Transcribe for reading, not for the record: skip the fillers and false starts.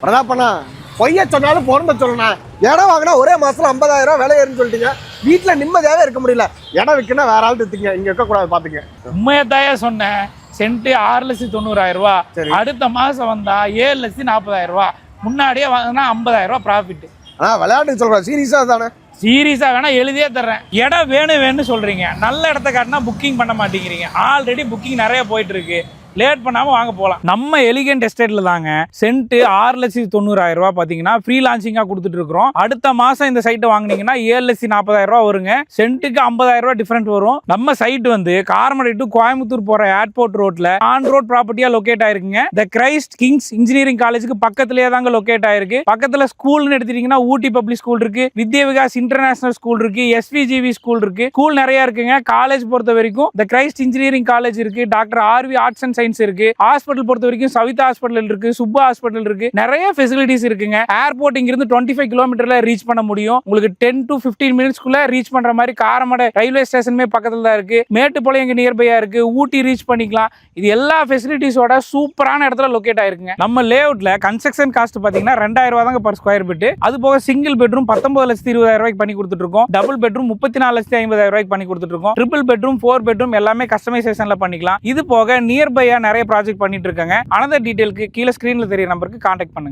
பிரதாப்பண்ணா பொய்ய சொன்னாலும் பொருந்த சொல்லணும். இடம் வாங்கினா ஒரே மாசத்துல 50,000 விலை ஏறுன்னு சொல்லிட்டீங்க. வீட்டுல நிம்மதியாவே இருக்க முடியல. இடம் விற்கனா வேற ஆள் எடுத்தீங்க, இங்க இருக்க கூடாது பாத்துங்க. உண்மையதாயா சொன்னேன். சென்ட் 6,90,000. அடுத்த மாசம் வந்தா 7,40,000. முன்னாடியே வாங்கினா 50,000 ப்ராஃபிட். விளையாட்டு சொல்றேன், சீரியஸா தானே? சீரியஸா வேணா எழுதியே தர்றேன். இடம் வேணும்னு சொல்றீங்க, நல்ல இடத்த காட்டினா புக்கிங் பண்ண மாட்டேங்கிறீங்க. ஆல்ரெடி புக்கிங் நிறைய போயிட்டு இருக்கு, லேட் பண்ணாம வாங்க போகலாம். நம்ம எலிகண்ட் எஸ்டேட்ல தாங்க சென்ட் 6,90,000 பாத்தீங்கன்னா ஃப்ரீ லான்ச்சிங்கா கொடுத்துட்டு இருக்கிறோம். அடுத்த மாசம் இந்த சைட்டை வாங்கினீங்கன்னா 7,40,000 வருங்க. சென்ட்டுக்கு 50,000 டிஃபரெண்ட் வரும். நம்ம சைட் வந்து காரமடை டு கோயம்புத்தூர் போற ஏர்போர்ட் ரோட்ல ஆன் ரோட் ப்ராப்பர்ட்டியா லொகேட் ஆயிருக்குங்க. த கிரைஸ்ட் கிங்ஸ் இன்ஜினியரிங் காலேஜுக்கு பக்கத்துலயே தாங்க லொகேட் ஆயிருக்கு. பக்கத்துல ஸ்கூல்னு எடுத்துட்டீங்கன்னா ஊட்டி பப்ளிக் ஸ்கூல் இருக்கு, வித்யா விகாஸ் இன்டர்நேஷனல் ஸ்கூல் இருக்கு, SVGV ஸ்கூல் இருக்கு. ஸ்கூல் நிறைய இருக்குங்க. காலேஜ் பொறுத்த வரைக்கும் த கிரைஸ்ட் இன்ஜினியரிங் காலேஜ் இருக்கு, doctor RV arts and science இருக்கு. ஹாஸ்பிட்டல் பொறுத்த வரைக்கும் சவிதா ஹாஸ்பிட்டல் இருக்கு, சுப்பா ஹாஸ்பிட்டல் இருக்கு. நிறைய ஃபெசிலிட்டிஸ் இருக்குங்க. ஏர்போர்ட் இங்க இருந்து 25 கிலோமீட்டர்ல ரீச் பண்ண முடியும். உங்களுக்கு 10 to 15 மினிட்ஸ்க்குள்ள ரீச் பண்ற மாதிரி காரமடை ரயில்வே ஸ்டேஷனுமே பக்கத்துல தான் இருக்கு. மேட்டுப்பாளையம் இங்க நியர்பையா இருக்கு. ஊட்டி ரீச் பண்ணிக்கலாம். இது எல்லா ஃபெசிலிட்டிஸோட சூப்பரான இடத்துல லொகேட் ஆயிருக்குங்க. நம்ம லேஅவுட்ல கன்ஸ்ட்ரக்ஷன் காஸ்ட் பாத்தீங்கன்னா 2,000 தாங்க பர் ஸ்கொயர் ஃபீட். அது போக சிங்கிள் பெட்ரூம் 19,20,000 பண்ணி கொடுத்துட்டு இருக்கோம். டபுள் பெட்ரூம் 34,50,000 பண்ணி கொடுத்துட்டு இருக்கோம். ட்ரிபிள் பெட்ரூம் 4 பெட்ரூம் எல்லாமே கஸ்டமைசேஷன்ல பண்ணிக்கலாம். இது போக நியர்பையா நிறைய ப்ராஜெக்ட் பண்ணிட்டு இருக்காங்க. அனதர் டீடைலுக்கு கீழே ஸ்கிரீன்ல தெரிய நம்பருக்கு கான்டாக்ட் பண்ணுங்க.